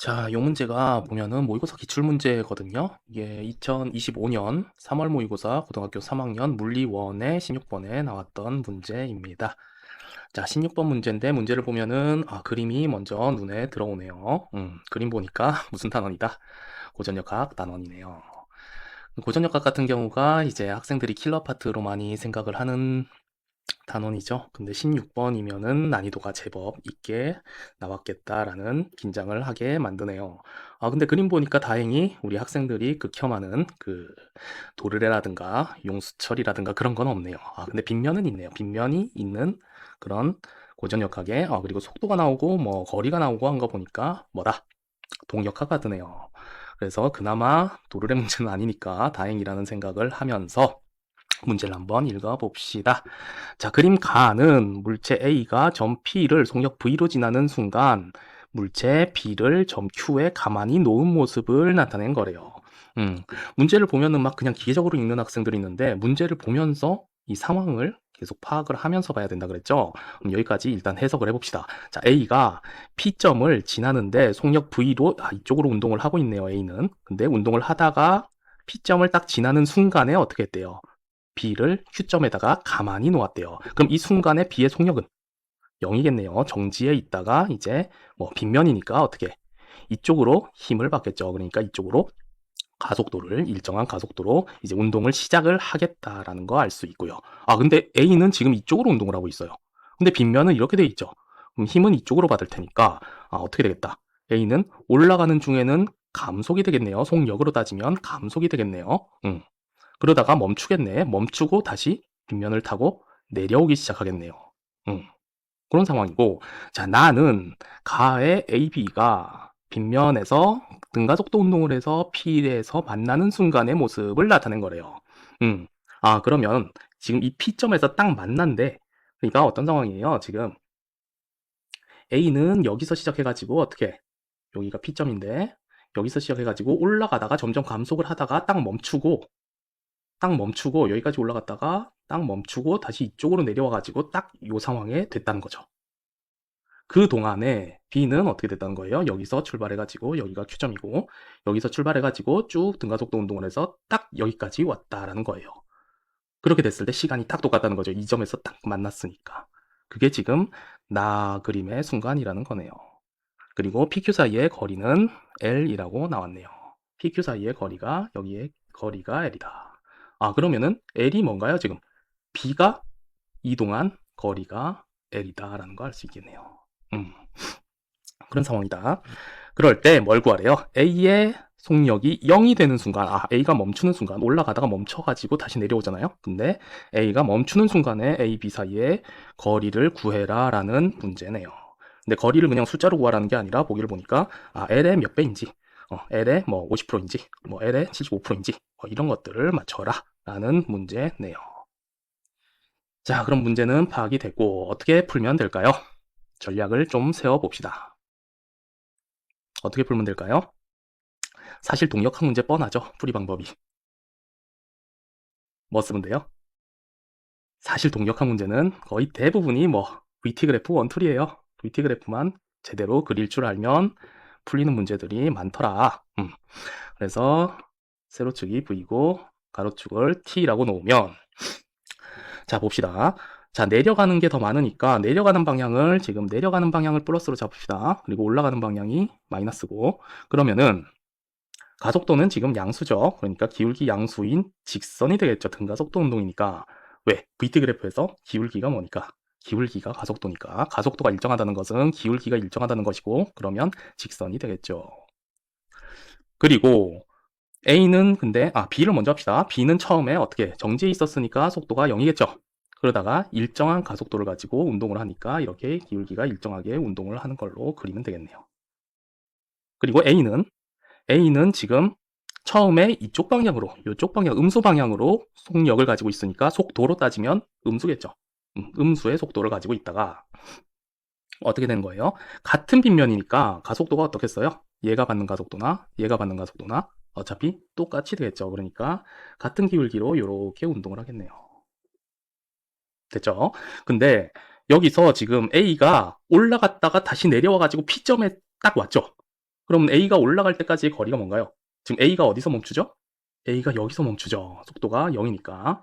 자, 요 문제가 보면은 모의고사 기출문제거든요. 이게 2025년 3월 모의고사 고등학교 3학년 물리 1의 16번에 나왔던 문제입니다. 자, 16번 문제인데 문제를 보면은 그림이 먼저 눈에 들어오네요. 그림 보니까 무슨 단원이다? 고전역학 단원이네요. 고전역학 같은 경우가 이제 학생들이 킬러 파트로 많이 생각을 하는 단원이죠. 근데 16번이면은 난이도가 제법 있게 나왔겠다라는 긴장을 하게 만드네요. 근데 그림 보니까 다행히 우리 학생들이 극혐하는 그 도르래라든가 용수철이라든가 그런 건 없네요. 근데 빗면은 있네요. 빗면이 있는 그런 고전역학에 그리고 속도가 나오고 뭐 거리가 나오고 한 거 보니까 뭐다? 동역학가 드네요. 그래서 그나마 도르래 문제는 아니니까 다행이라는 생각을 하면서 문제를 한번 읽어봅시다. 자, 그림 가는 물체 A가 점 P를 속력 V로 지나는 순간 물체 B를 점 Q에 가만히 놓은 모습을 나타낸 거래요. 문제를 보면은 막 그냥 기계적으로 읽는 학생들이 있는데 문제를 보면서 이 상황을 계속 파악을 하면서 봐야 된다 그랬죠? 그럼 여기까지 일단 해석을 해봅시다. 자, A가 P점을 지나는데 속력 V로 이쪽으로 운동을 하고 있네요, A는. 근데 운동을 하다가 P점을 딱 지나는 순간에 어떻게 했대요? B를 Q점에다가 가만히 놓았대요. 그럼 이 순간에 B의 속력은 0이겠네요. 정지에 있다가 이제 뭐 빗면이니까 어떻게 이쪽으로 힘을 받겠죠. 그러니까 이쪽으로 가속도를 일정한 가속도로 이제 운동을 시작을 하겠다라는 거 알 수 있고요. 근데 A는 지금 이쪽으로 운동을 하고 있어요. 근데 빗면은 이렇게 돼 있죠. 그럼 힘은 이쪽으로 받을 테니까 어떻게 되겠다. A는 올라가는 중에는 감속이 되겠네요. 속력으로 따지면 감속이 되겠네요. 그러다가 멈추겠네. 멈추고 다시 빗면을 타고 내려오기 시작하겠네요. 그런 상황이고, 자, 나는 가의 AB가 빗면에서 등가속도 운동을 해서 P에서 만나는 순간의 모습을 나타낸 거래요. 음. 그러면 지금 이 P점에서 딱 만난데, 그러니까 어떤 상황이에요? 지금 A는 여기서 시작해가지고 어떻게, 여기가 P점인데, 여기서 시작해가지고 올라가다가 점점 감속을 하다가 딱 멈추고 여기까지 올라갔다가 딱 멈추고 다시 이쪽으로 내려와가지고 딱 이 상황에 됐다는 거죠. 그 동안에 B는 어떻게 됐다는 거예요? 여기서 출발해가지고 여기가 Q점이고 여기서 출발해가지고 쭉 등가속도 운동을 해서 딱 여기까지 왔다라는 거예요. 그렇게 됐을 때 시간이 딱 똑같다는 거죠. 이 점에서 딱 만났으니까. 그게 지금 나 그림의 순간이라는 거네요. 그리고 PQ 사이의 거리는 L이라고 나왔네요. PQ 사이의 거리가 여기에 거리가 L이다. 그러면은 L이 뭔가요? 지금 B가 이동한 거리가 L이다라는 거 알 수 있겠네요. 그런 상황이다. 그럴 때 뭘 구하래요? A의 속력이 0이 되는 순간, A가 멈추는 순간, 올라가다가 멈춰가지고 다시 내려오잖아요? 근데 A가 멈추는 순간에 A, B 사이의 거리를 구해라 라는 문제네요. 근데 거리를 그냥 숫자로 구하라는 게 아니라 보기를 보니까, L의 몇 배인지, L의 뭐 50%인지, 뭐 L의 75%인지, 이런 것들을 맞춰라 라는 문제네요. 자, 그럼 문제는 파악이 됐고, 어떻게 풀면 될까요? 전략을 좀 세워봅시다. 어떻게 풀면 될까요? 사실 동력학 문제 뻔하죠. 풀이 방법이. 뭐 쓰면 돼요? 사실 동력학 문제는 거의 대부분이 뭐 VT 그래프 원툴이에요. VT 그래프만 제대로 그릴 줄 알면 풀리는 문제들이 많더라. 그래서 세로축이 V고 가로축을 T라고 놓으면 자 봅시다. 자 내려가는 게 더 많으니까 내려가는 방향을 지금 내려가는 방향을 플러스로 잡읍시다. 그리고 올라가는 방향이 마이너스고 그러면은 가속도는 지금 양수죠. 그러니까 기울기 양수인 직선이 되겠죠. 등가속도 운동이니까. 왜? VT 그래프에서 기울기가 뭐니까? 기울기가 가속도니까. 가속도가 일정하다는 것은 기울기가 일정하다는 것이고 그러면 직선이 되겠죠. 그리고 A는 근데 B를 먼저 합시다. B는 처음에 어떻게 정지해 있었으니까 속도가 0이겠죠. 그러다가 일정한 가속도를 가지고 운동을 하니까 이렇게 기울기가 일정하게 운동을 하는 걸로 그리면 되겠네요. 그리고 A는 지금 처음에 이쪽 방향으로, 이쪽 방향, 음수 방향으로 속력을 가지고 있으니까 속도로 따지면 음수겠죠. 음수의 속도를 가지고 있다가 어떻게 되는 거예요? 같은 빗면이니까 가속도가 어떻겠어요? 얘가 받는 가속도나 얘가 받는 가속도나 어차피 똑같이 되겠죠. 그러니까 같은 기울기로 이렇게 운동을 하겠네요. 됐죠? 근데 여기서 지금 A가 올라갔다가 다시 내려와가지고 P점에 딱 왔죠. 그럼 A가 올라갈 때까지의 거리가 뭔가요? 지금 A가 어디서 멈추죠? A가 여기서 멈추죠. 속도가 0이니까.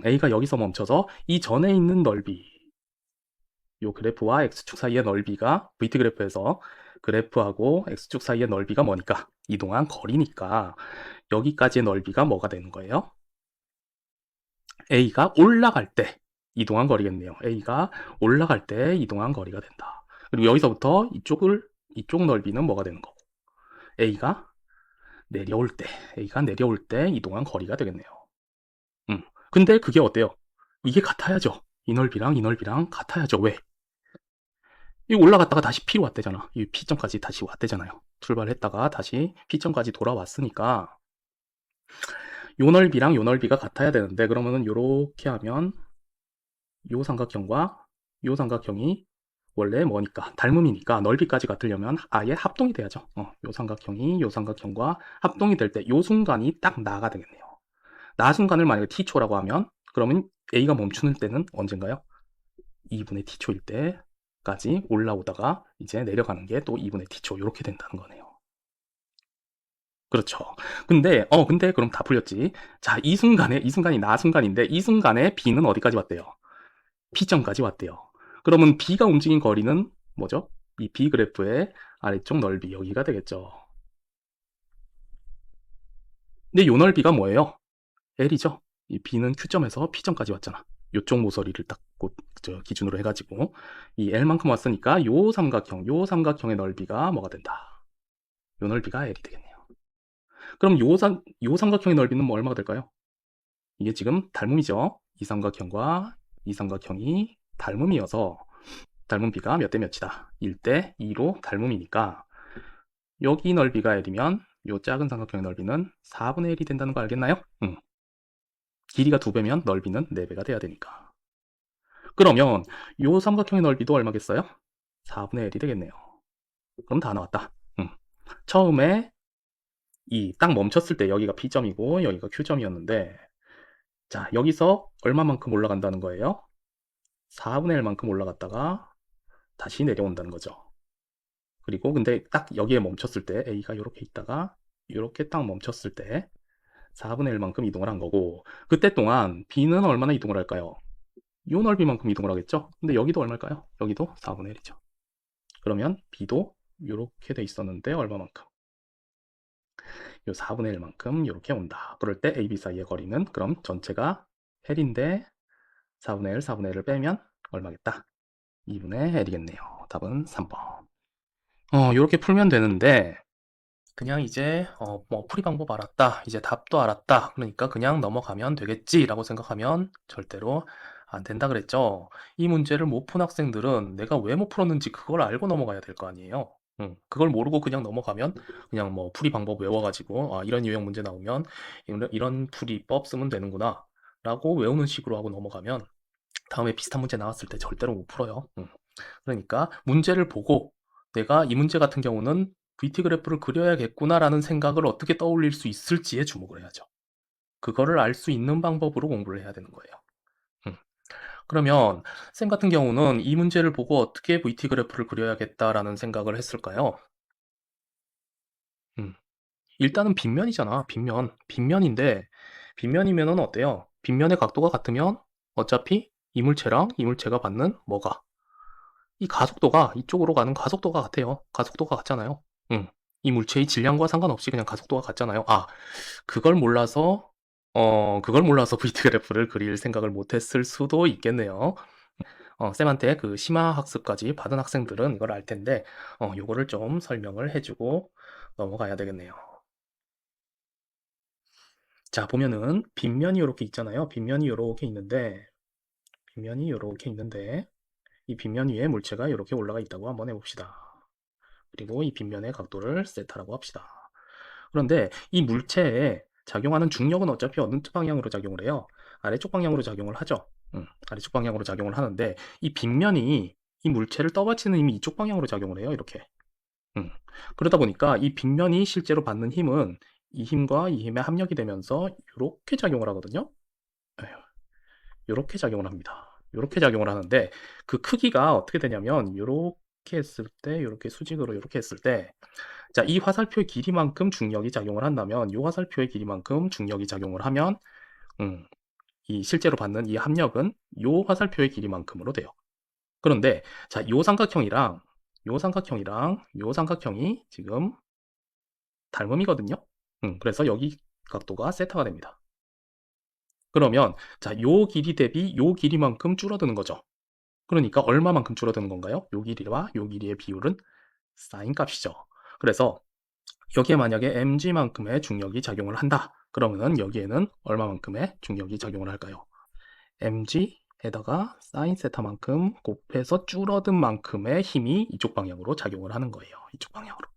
A가 여기서 멈춰서 이 전에 있는 넓이, 요 그래프와 X축 사이의 넓이가 VT 그래프에서 그래프하고 X축 사이의 넓이가 뭐니까? 이동한 거리니까 여기까지의 넓이가 뭐가 되는 거예요? A가 올라갈 때 이동한 거리겠네요. A가 올라갈 때 이동한 거리가 된다. 그리고 여기서부터 이쪽 넓이는 뭐가 되는 거고? A가 내려올 때, A가 내려올 때 이동한 거리가 되겠네요. 근데 그게 어때요? 이게 같아야죠. 이 넓이랑 같아야죠. 왜? 이 올라갔다가 다시 P로 왔대잖아. 이 P점까지 다시 왔대잖아요. 출발했다가 다시 P점까지 돌아왔으니까 요 넓이랑 요 넓이가 같아야 되는데, 그러면은 요렇게 하면 요 삼각형과 요 삼각형이 원래 뭐니까 닮음이니까 넓이까지 같으려면 아예 합동이 돼야죠. 요 삼각형이 요 삼각형과 합동이 될 때 요 순간이 딱 나가 되겠네요. 나 순간을 만약에 t초라고 하면 그러면 A가 멈추는 때는 언젠가요? 2분의 t초일 때까지 올라오다가 이제 내려가는 게 또 2분의 t초 이렇게 된다는 거네요. 그렇죠. 근데 그럼 다 풀렸지. 자, 이 순간이 나 순간인데 이 순간에 B는 어디까지 왔대요? P점까지 왔대요. 그러면 B가 움직인 거리는 뭐죠? 이 B 그래프의 아래쪽 넓이 여기가 되겠죠. 근데 요 넓이가 뭐예요? L이죠. 이 B는 Q점에서 P점까지 왔잖아. 요쪽 모서리를 딱 기준으로 해가지고 이 L만큼 왔으니까 요 삼각형의 넓이가 뭐가 된다? 요 넓이가 L이 되겠네요. 그럼 요 삼각형의 넓이는 뭐 얼마가 될까요? 이게 지금 닮음이죠. 이 삼각형과 이 삼각형이 닮음이어서 닮은 B가 몇 대 몇이다? 1대 2로 닮음이니까 여기 넓이가 L이면 요 작은 삼각형의 넓이는 4분의 1이 된다는 거 알겠나요? 길이가 2배면 넓이는 4배가 돼야 되니까. 그러면 요 삼각형의 넓이도 얼마겠어요? 4분의 1이 되겠네요. 그럼 다 나왔다. 처음에 이 딱 멈췄을 때 여기가 P점이고 여기가 Q점이었는데, 자, 여기서 얼마만큼 올라간다는 거예요? 4분의 1만큼 올라갔다가 다시 내려온다는 거죠. 그리고 근데 딱 여기에 멈췄을 때 A가 이렇게 있다가 이렇게 딱 멈췄을 때 4분의 1만큼 이동을 한 거고, 그때 동안 B는 얼마나 이동을 할까요? 요 넓이만큼 이동을 하겠죠? 근데 여기도 얼마일까요? 여기도 4분의 1이죠. 그러면 B도 이렇게 돼 있었는데 얼마만큼? 요 4분의 1만큼 이렇게 온다. 그럴 때 AB 사이의 거리는 그럼 전체가 L인데 4분의 1을 빼면 얼마겠다? 2분의 L이겠네요. 답은 3번. 이렇게 풀면 되는데 그냥 이제 뭐 풀이 방법 알았다, 이제 답도 알았다, 그러니까 그냥 넘어가면 되겠지라고 생각하면 절대로 안 된다 그랬죠. 이 문제를 못 푼 학생들은 내가 왜 못 풀었는지 그걸 알고 넘어가야 될 거 아니에요. 그걸 모르고 그냥 넘어가면 그냥 뭐 풀이 방법 외워가지고 이런 유형 문제 나오면 이런 풀이법 쓰면 되는구나 라고 외우는 식으로 하고 넘어가면 다음에 비슷한 문제 나왔을 때 절대로 못 풀어요. 그러니까 문제를 보고 내가 이 문제 같은 경우는 VT 그래프를 그려야겠구나라는 생각을 어떻게 떠올릴 수 있을지에 주목을 해야죠. 그거를 알 수 있는 방법으로 공부를 해야 되는 거예요. 그러면 쌤 같은 경우는 이 문제를 보고 어떻게 VT 그래프를 그려야겠다라는 생각을 했을까요? 일단은 빗면이잖아. 빗면인데 빗면이면은 어때요? 빗면의 각도가 같으면 어차피 이물체랑 이물체가 받는 뭐가? 이 가속도가 이쪽으로 가는 가속도가 같아요. 가속도가 같잖아요. 이 물체의 질량과 상관없이 그냥 가속도가 같잖아요. 그걸 몰라서 VT 그래프를 그릴 생각을 못했을 수도 있겠네요. 쌤한테 그 심화 학습까지 받은 학생들은 이걸 알 텐데, 요거를 좀 설명을 해주고 넘어가야 되겠네요. 자, 보면은 빗면이 이렇게 있잖아요. 빗면이 이렇게 있는데, 이 빗면 위에 물체가 이렇게 올라가 있다고 한번 해봅시다. 그리고 이 빗면의 각도를 세타라고 합시다. 그런데 이 물체에 작용하는 중력은 어차피 어느 방향으로 작용을 해요? 아래쪽 방향으로 작용을 하죠. 아래쪽 방향으로 작용을 하는데 이 빗면이 이 물체를 떠받치는 힘이 이쪽 방향으로 작용을 해요. 이렇게. 그러다 보니까 이 빗면이 실제로 받는 힘은 이 힘과 이 힘의 합력이 되면서 이렇게 작용을 하거든요. 이렇게 작용을 합니다. 이렇게 작용을 하는데 그 크기가 어떻게 되냐면 요렇게 했을 때, 요렇게 수직으로 요렇게 했을 때, 자, 이 화살표의 길이만큼 중력이 작용을 한다면, 요 화살표의 길이만큼 중력이 작용을 하면, 이 실제로 받는 이 합력은 요 화살표의 길이만큼으로 돼요. 그런데, 자, 요 삼각형이랑, 요 삼각형이랑, 요 삼각형이 지금 닮음이거든요. 그래서 여기 각도가 세타가 됩니다. 그러면, 자, 요 길이 대비 요 길이만큼 줄어드는 거죠. 그러니까 얼마만큼 줄어드는 건가요? 요 길이와 요 길이의 비율은 사인 값이죠. 그래서 여기에 만약에 mg만큼의 중력이 작용을 한다. 그러면은 여기에는 얼마만큼의 중력이 작용을 할까요? mg에다가 사인 세타만큼 곱해서 줄어든 만큼의 힘이 이쪽 방향으로 작용을 하는 거예요. 이쪽 방향으로.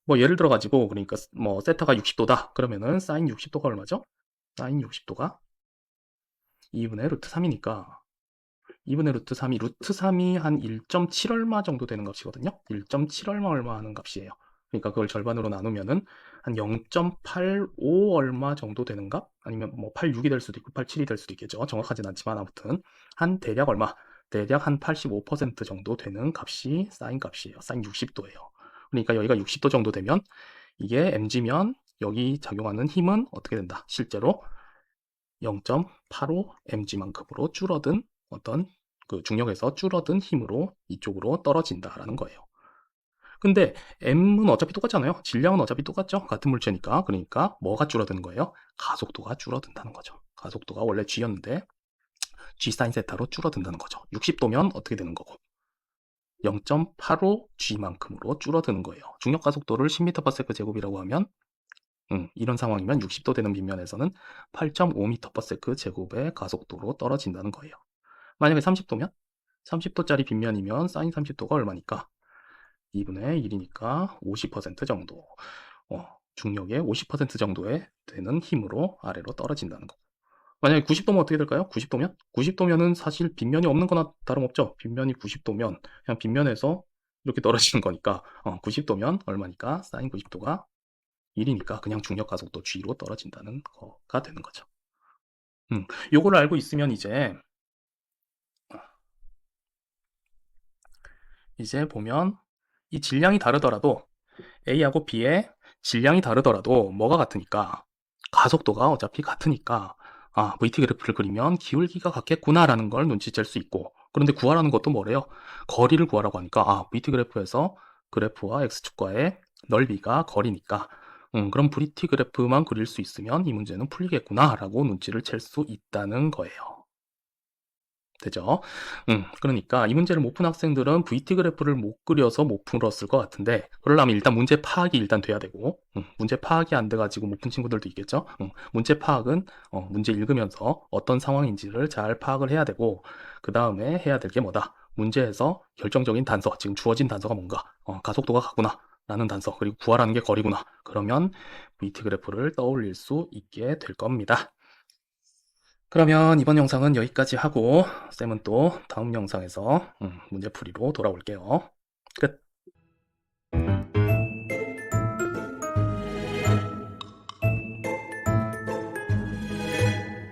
뭐 예를 들어 가지고 그러니까 뭐 세타가 60도다. 그러면은 사인 60도가 얼마죠? 사인 60도가 2분의 루트 3이니까 2분의 루트 3이 루트 3이 한 1.7 얼마 정도 되는 값이거든요. 1.7 얼마 하는 값이에요. 그러니까 그걸 절반으로 나누면은 한 0.85 얼마 정도 되는 값? 아니면 뭐 86이 될 수도 있고 87이 될 수도 있겠죠. 정확하진 않지만 아무튼 한 대략 얼마? 대략 한 85% 정도 되는 값이 사인 값이에요. 사인 60도예요. 그러니까 여기가 60도 정도 되면 이게 mg면 여기 작용하는 힘은 어떻게 된다? 실제로 0.85 mg만큼으로 줄어든 어떤 그 중력에서 줄어든 힘으로 이쪽으로 떨어진다라는 거예요. 근데 m은 어차피 똑같잖아요. 질량은 어차피 똑같죠. 같은 물체니까. 그러니까 뭐가 줄어드는 거예요? 가속도가 줄어든다는 거죠. 가속도가 원래 g였는데 g sin 세타로 줄어든다는 거죠. 60도면 어떻게 되는 거고 0.85 g만큼으로 줄어드는 거예요. 중력 가속도를 10m/s 제곱이라고 하면 이런 상황이면 60도 되는 빗면에서는 8.5m/s 제곱의 가속도로 떨어진다는 거예요. 만약에 30도면 30도짜리 빗면이면 사인 30도가 얼마니까 2분의 1이니까 50% 정도 중력의 50% 정도에 되는 힘으로 아래로 떨어진다는 거. 만약에 90도면 어떻게 될까요? 90도면? 90도면은 사실 빗면이 없는 거나 다름없죠. 빗면이 90도면 그냥 빗면에서 이렇게 떨어지는 거니까 90도면 얼마니까 사인 90도가 1이니까 그냥 중력 가속도 g로 떨어진다는 거가 되는 거죠. 요거를 알고 있으면 이제 보면 이 질량이 다르더라도 A하고 B의 질량이 다르더라도 뭐가 같으니까 가속도가 어차피 같으니까 VT 그래프를 그리면 기울기가 같겠구나라는 걸 눈치챌 수 있고 그런데 구하라는 것도 뭐래요? 거리를 구하라고 하니까 VT 그래프에서 그래프와 X축과의 넓이가 거리니까 그럼 VT 그래프만 그릴 수 있으면 이 문제는 풀리겠구나 라고 눈치를 챌 수 있다는 거예요. 되죠? 그러니까 이 문제를 못 푼 학생들은 VT 그래프를 못 그려서 못 풀었을 것 같은데 그러려면 일단 문제 파악이 일단 돼야 되고 문제 파악이 안 돼가지고 못 푼 친구들도 있겠죠? 문제 파악은 문제 읽으면서 어떤 상황인지를 잘 파악을 해야 되고 그 다음에 해야 될 게 뭐다? 문제에서 결정적인 단서, 지금 주어진 단서가 뭔가 가속도가 같구나 라는 단서, 그리고 구하라는 게 거리구나. 그러면 VT 그래프를 떠올릴 수 있게 될 겁니다. 그러면 이번 영상은 여기까지 하고 쌤은 또 다음 영상에서 문제풀이로 돌아올게요. 끝.